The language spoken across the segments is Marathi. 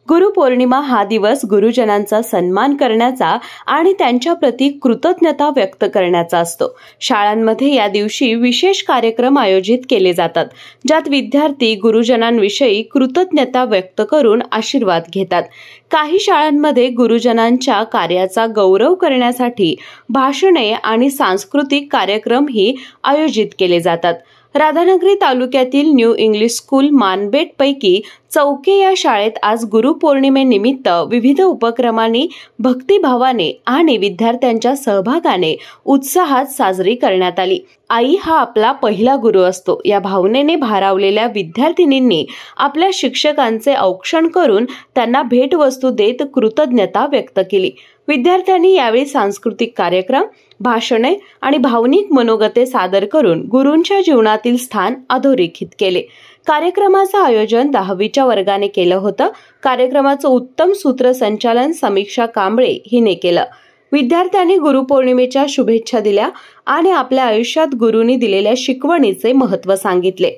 गुरुपौर्णिमा हा दिवस गुरुजनांचा सन्मान करण्याचा आणि त्यांच्या प्रती कृतज्ञता व्यक्त करण्याचा असतो। शाळांमध्ये या दिवशी विशेष कार्यक्रम आयोजित केले जातात, ज्यात विद्यार्थी गुरुजनांविषयी कृतज्ञता व्यक्त करून आशीर्वाद घेतात। काही शाळांमध्ये गुरुजनांच्या कार्याचा गौरव करण्यासाठी भाषणे आणि सांस्कृतिक कार्यक्रमही आयोजित केले जातात। राधानगरी तालुक्यातील न्यू इंग्लिश स्कूल मानबेट पैकी चौके या शाळेत आज गुरुपौर्णिमेनिमित्त विविध उपक्रमांनी भक्तिभावाने आणि विद्यार्थ्यांच्या सहभागाने उत्साहात साजरी करण्यात आली। आई हा आपला पहिला गुरु असतो या भावनेने भारावलेल्या विद्यार्थिनींनी आपल्या शिक्षकांचे औक्षण करून त्यांना भेटवस्तू देत कृतज्ञता व्यक्त केली। विद्यार्थ्यांनी यावेळी सांस्कृतिक कार्यक्रम, भाषणे आणि भावनिक मनोगते सादर करून गुरूंच्या जीवनातील स्थान अधोरेखित केले। कार्यक्रमाचं आयोजन 10वीच्या वर्गाने केलं होतं। कार्यक्रमाचं उत्तम सूत्रसंचालन समीक्षा कांबळे हिने केलं। विद्यार्थ्यांनी गुरुपौर्णिमेच्या शुभेच्छा दिल्या आणि आपल्या आयुष्यात गुरूंनी दिलेल्या शिकवणीचे महत्त्व सांगितले।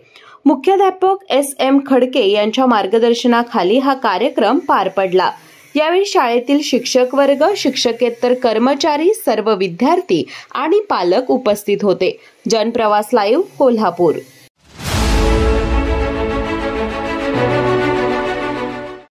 मुख्याध्यापक SM खडके यांच्या मार्गदर्शनाखाली हा कार्यक्रम पार पडला। यावेळी शाळेतील शिक्षक वर्ग, शिक्षकेतर कर्मचारी, सर्व विद्यार्थी आणि पालक उपस्थित होते। जनप्रवास लाईव्ह, कोल्हापूर।